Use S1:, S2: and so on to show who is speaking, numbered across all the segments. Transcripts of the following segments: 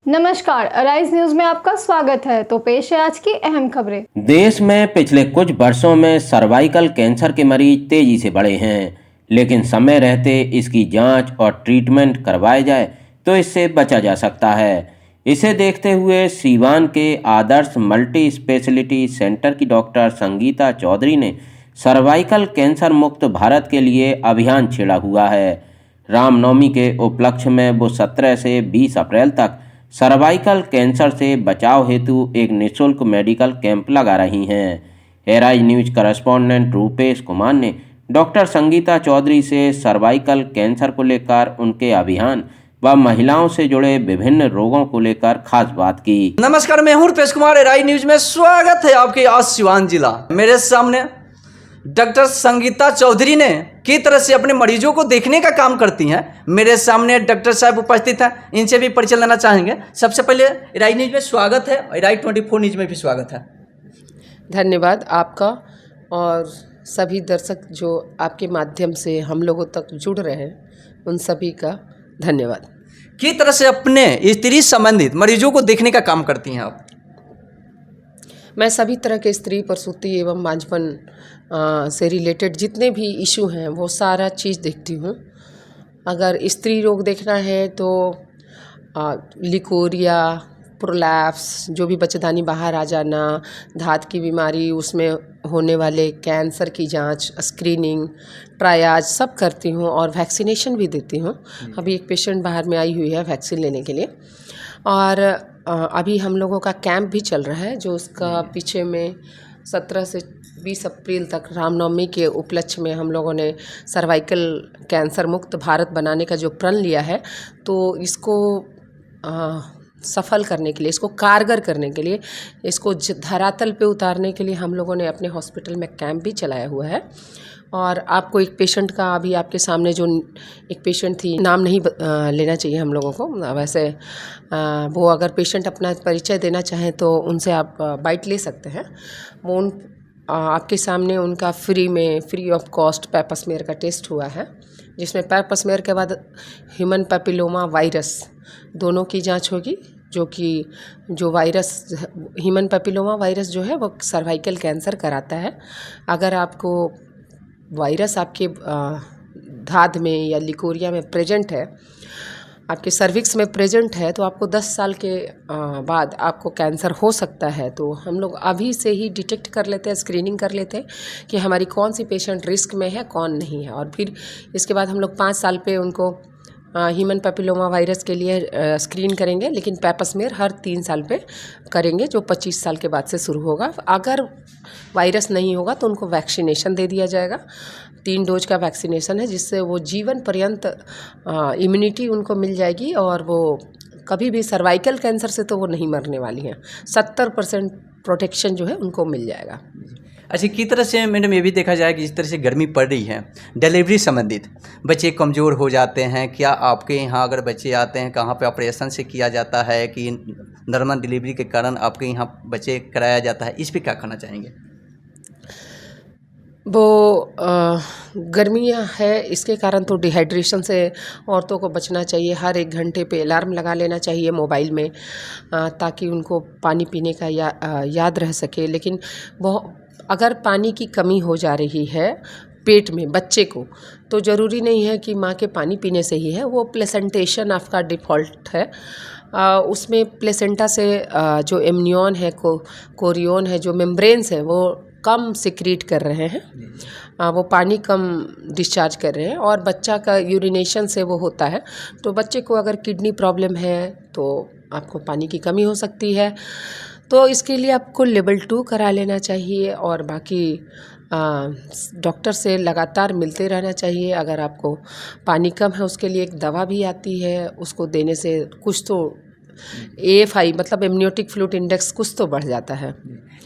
S1: नमस्कार, arise news में आपका स्वागत है। तो पेश है आज की अहम खबरें।
S2: देश में पिछले कुछ वर्षों में सर्वाइकल कैंसर के मरीज तेजी से बढ़े हैं, लेकिन समय रहते इसकी जांच और ट्रीटमेंट करवाए जाए तो इससे बचा जा सकता है। इसे देखते हुए सीवान के आदर्श मल्टी स्पेशलिटी सेंटर की डॉक्टर संगीता चौधरी ने सर्वाइकल कैंसर मुक्त भारत के लिए अभियान छेड़ा हुआ है। रामनवमी के उपलक्ष्य में वो 17 से 20 अप्रैल तक सर्वाइकल कैंसर से बचाव हेतु एक निःशुल्क मेडिकल कैंप लगा रही हैं। Arise news correspondent Rupesh Kumar ने डॉक्टर संगीता चौधरी से सर्वाइकल कैंसर को लेकर उनके अभियान व महिलाओं से जुड़े विभिन्न रोगों को लेकर खास बात की।
S3: नमस्कार, मैं हूं रूपेश कुमार। एराइज न्यूज में स्वागत है आपके आज सिवान जिला। मेरे सामने डॉक्टर संगीता चौधरी ने किस तरह से अपने मरीजों को देखने का काम करती हैं। मेरे सामने डॉक्टर साहब उपस्थित हैं, इनसे भी परिचय लेना चाहेंगे। सबसे पहले एराइज न्यूज में स्वागत है, एराइज 24 न्यूज में भी स्वागत है।
S4: धन्यवाद आपका और सभी दर्शक जो आपके माध्यम से हम लोगों तक जुड़ रहे हैं, उन सभी का धन्यवाद।
S3: किस तरह से अपने स्त्री संबंधित मरीजों को देखने का काम करती हैं आप?
S4: मैं सभी तरह के स्त्री प्रसूति एवं मांझपन से रिलेटेड जितने भी इशू हैं वो सारा चीज़ देखती हूँ। अगर स्त्री रोग देखना है तो लिकोरिया, प्रोलैप्स, जो भी बच्चेदानी बाहर आ जाना, धात की बीमारी, उसमें होने वाले कैंसर की जांच, स्क्रीनिंग, ट्रायाज सब करती हूँ और वैक्सीनेशन भी देती हूँ। अभी एक पेशेंट बाहर में आई हुई है वैक्सीन लेने के लिए और अभी हम लोगों का कैंप भी चल रहा है, जो उसका पीछे में 17 से 20 अप्रैल तक रामनवमी के उपलक्ष्य में हम लोगों ने सर्वाइकल कैंसर मुक्त भारत बनाने का जो प्रण लिया है, तो इसको सफल करने के लिए, इसको कारगर करने के लिए, इसको धरातल पे उतारने के लिए हम लोगों ने अपने हॉस्पिटल में कैंप भी चलाया हुआ है। और आपको एक पेशेंट का, अभी आपके सामने जो एक पेशेंट थी, नाम नहीं लेना चाहिए हम लोगों को, वैसे वो अगर पेशेंट अपना परिचय देना चाहें तो उनसे आप बाइट ले सकते हैं। वो आपके सामने उनका free of cost paper smear का टेस्ट हुआ है, जिसमें पेपर स्मेयर के बाद ह्यूमन पैपिलोमा वायरस दोनों की जांच होगी, जो कि जो वायरस ह्यूमन पैपिलोमा वायरस जो है वो सर्वाइकल कैंसर कराता है। अगर आपको वायरस आपके धात में या लिकोरिया में प्रेजेंट है, आपके सर्विक्स में प्रेजेंट है, तो आपको 10 साल के बाद आपको कैंसर हो सकता है। तो हम लोग अभी से ही डिटेक्ट कर लेते हैं, स्क्रीनिंग कर लेते हैं कि हमारी कौन सी पेशेंट रिस्क में है, कौन नहीं है। और फिर इसके बाद हम लोग 5 साल पे उनको ह्यूमन पैपिलोमा वायरस के लिए स्क्रीन करेंगे, लेकिन पेपर स्मेयर हर 3 साल पे करेंगे, जो 25 साल के बाद से शुरू होगा। अगर वायरस नहीं होगा तो उनको वैक्सीनेशन दे दिया जाएगा। 3 डोज का वैक्सीनेशन है, जिससे वो जीवन पर्यंत इम्यूनिटी उनको मिल जाएगी और वो कभी भी सर्वाइकल कैंसर से तो वो नहीं मरने वाली हैं। 70% प्रोटेक्शन जो है उनको मिल जाएगा।
S3: अच्छा, किस तरह से मैडम ये भी देखा जाए कि जिस तरह से गर्मी पड़ रही है, डिलीवरी संबंधित बच्चे कमज़ोर हो जाते हैं, क्या आपके यहाँ अगर बच्चे आते हैं कहाँ पे ऑपरेशन से किया जाता है कि नॉर्मल डिलीवरी के कारण आपके यहाँ बच्चे कराया जाता है, इस पे क्या कहना चाहेंगे?
S4: वो गर्मियाँ है, इसके कारण तो डिहाइड्रेशन से औरतों को बचना चाहिए। हर 1 घंटे पे अलार्म लगा लेना चाहिए मोबाइल में, ताकि उनको पानी पीने का याद रह सके। लेकिन वो अगर पानी की कमी हो जा रही है पेट में बच्चे को, तो ज़रूरी नहीं है कि माँ के पानी पीने से ही है, वो प्लेसेंटेशन आपका डिफ़ॉल्ट है। उसमें प्लेसेंटा से जो एमनियन है, कोरियन है, जो मेम्ब्रेन्स है, वो कम सिक्रीट कर रहे हैं, वो पानी कम डिस्चार्ज कर रहे हैं और बच्चा का यूरिनेशन से वो होता है। तो बच्चे को अगर किडनी प्रॉब्लम है तो आपको पानी की कमी हो सकती है, तो इसके लिए आपको लेवल 2 करा लेना चाहिए और बाकी डॉक्टर से लगातार मिलते रहना चाहिए। अगर आपको पानी कम है, उसके लिए एक दवा भी आती है, उसको देने से कुछ तो AFI मतलब एमनियोटिक फ्लूइड इंडेक्स कुछ तो बढ़ जाता है।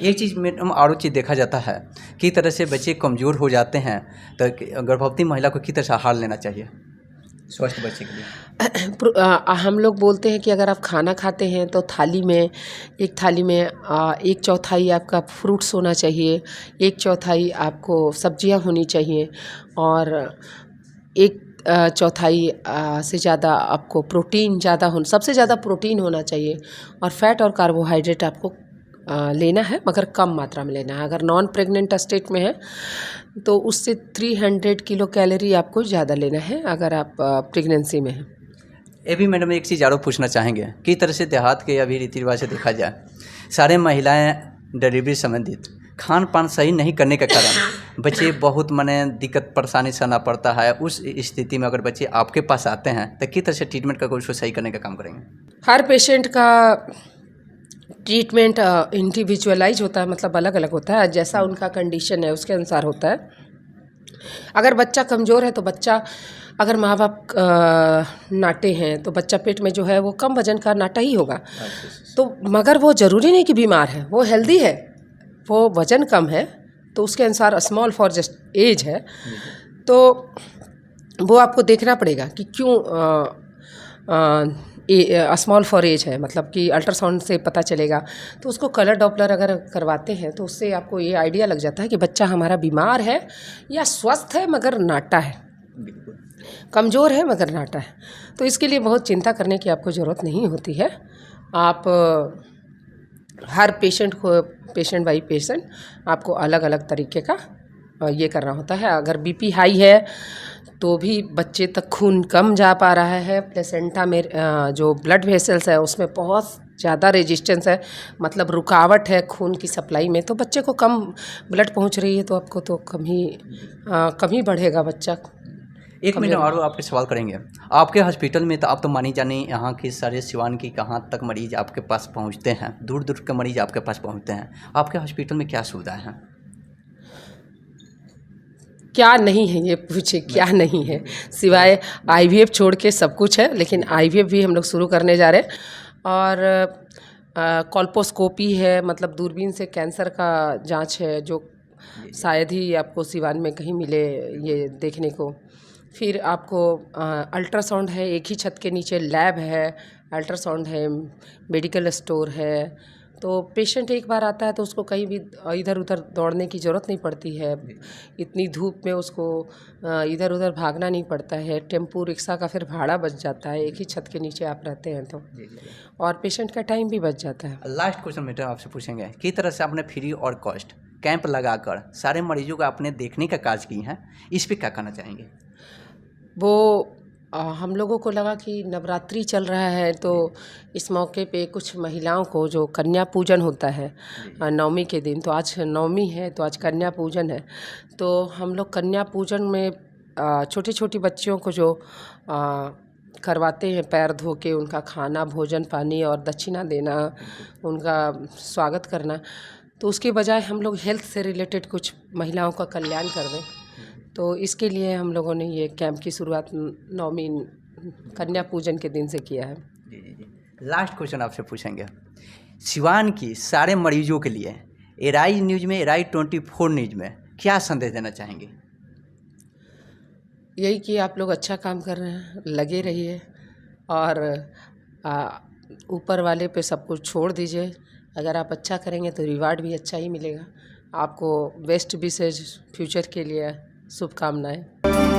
S3: एक चीज़ में और चीज़ देखा जाता है कि तरह से बच्चे कमज़ोर हो जाते हैं, तो गर्भवती महिला को किस तरह से आहार लेना चाहिए? स्वस्थ बच्चे के लिए।
S4: हम लोग बोलते हैं कि अगर आप खाना खाते हैं तो थाली में एक एक चौथाई आपका फ्रूट्स होना चाहिए, एक चौथाई आपको सब्जियां होनी चाहिए और एक चौथाई से ज़्यादा आपको प्रोटीन सबसे ज़्यादा प्रोटीन होना चाहिए और फैट और कार्बोहाइड्रेट आपको लेना है, मगर कम मात्रा में लेना है। अगर नॉन प्रेग्नेंट स्टेट में है तो उससे 300 किलो कैलोरी आपको ज़्यादा लेना है अगर आप प्रेगनेंसी में हैं।
S3: ये भी मैडम एक चीज़ और पूछना चाहेंगे, किस तरह से देहात के अभी रीति रिवाज से देखा जाए, सारे महिलाएं डिलीवरी संबंधित खान पान सही नहीं करने के कारण बच्चे बहुत दिक्कत परेशानी सहना पड़ता है। उस स्थिति में अगर बच्चे आपके पास आते हैं तो किस तरह से ट्रीटमेंट करके उसको सही करने का काम करेंगे?
S4: हर पेशेंट का ट्रीटमेंट इंडिविजुअलाइज होता है, मतलब अलग अलग होता है, जैसा उनका कंडीशन है उसके अनुसार होता है। अगर बच्चा कमज़ोर है तो अगर माँ बाप नाटे हैं तो बच्चा पेट में जो है वो कम वजन का नाटा ही होगा। तो मगर वो ज़रूरी नहीं कि बीमार है, वो हेल्दी है, वो वज़न कम है तो उसके अनुसार स्मॉल फॉर जस्ट एज है, तो वो आपको देखना पड़ेगा कि क्यों स्मॉल फॉर एज है, मतलब कि अल्ट्रासाउंड से पता चलेगा। तो उसको कलर डॉपलर अगर करवाते हैं तो उससे आपको ये आइडिया लग जाता है कि बच्चा हमारा बीमार है या स्वस्थ है मगर नाटा है, कमज़ोर है मगर नाटा है। तो इसके लिए बहुत चिंता करने की आपको ज़रूरत नहीं होती है। आप हर पेशेंट बाई पेशेंट आपको अलग अलग तरीके का ये करना होता है। अगर बीपी हाई है तो भी बच्चे तक खून कम जा पा रहा है, प्लेसेंटा में जो ब्लड वेसल्स है उसमें बहुत ज़्यादा रेजिस्टेंस है, मतलब रुकावट है खून की सप्लाई में, तो बच्चे को कम ब्लड पहुंच रही है तो आपको तो कम ही बढ़ेगा बच्चा।
S3: एक मिनट और आपके सवाल करेंगे। आपके हॉस्पिटल में तो आप तो मानी जानी यहाँ की सारे सिवान की कहाँ तक मरीज आपके पास पहुँचते हैं, दूर दूर के मरीज आपके पास पहुँचते हैं। आपके हॉस्पिटल में क्या सुविधाएँ हैं?
S4: क्या नहीं है ये पूछे, क्या नहीं है, सिवाय आईवीएफ छोड़ के सब कुछ है, लेकिन आईवीएफ भी हम लोग शुरू करने जा रहे हैं। और कॉल्पोस्कोपी है, मतलब दूरबीन से कैंसर का जांच है, जो शायद ही आपको सिवान में कहीं मिले ये देखने को। फिर आपको अल्ट्रासाउंड है, एक ही छत के नीचे लैब है, अल्ट्रासाउंड है, मेडिकल स्टोर है। तो पेशेंट एक बार आता है तो उसको कहीं भी इधर उधर दौड़ने की ज़रूरत नहीं पड़ती है, इतनी धूप में उसको इधर उधर भागना नहीं पड़ता है, टेम्पू रिक्शा का फिर भाड़ा बच जाता है, एक ही छत के नीचे आप रहते हैं तो, और पेशेंट का टाइम भी बच जाता है।
S3: लास्ट क्वेश्चन मैडम आपसे पूछेंगे, किस तरह से आपने फ्री और कॉस्ट कैंप लगाकर सारे मरीजों को आपने देखने का कार्य की है, इस पर क्या कहना चाहेंगे?
S4: वो हम लोगों को लगा कि नवरात्रि चल रहा है तो इस मौके पे कुछ महिलाओं को जो कन्या पूजन होता है नवमी के दिन, तो आज नवमी है तो आज कन्या पूजन है, तो हम लोग कन्या पूजन में छोटी छोटी बच्चियों को जो करवाते हैं पैर धो के, उनका खाना भोजन पानी और दक्षिणा देना, उनका स्वागत करना, तो उसके बजाय हम लोग हेल्थ से रिलेटेड कुछ महिलाओं का कल्याण कर दें। तो इसके लिए हम लोगों ने ये कैंप की शुरुआत नवमी कन्या पूजन के दिन से किया है।
S3: जी। लास्ट क्वेश्चन आपसे पूछेंगे, सिवान की सारे मरीजों के लिए एराई न्यूज़ में, एराई 24 न्यूज़ में क्या संदेश देना चाहेंगे?
S4: यही कि आप लोग अच्छा काम कर रहे हैं, लगे रहिए और ऊपर वाले पे सब कुछ छोड़ दीजिए। अगर आप अच्छा करेंगे तो रिवार्ड भी अच्छा ही मिलेगा आपको। बेस्ट विशेष फ्यूचर के लिए शुभकामनाएं।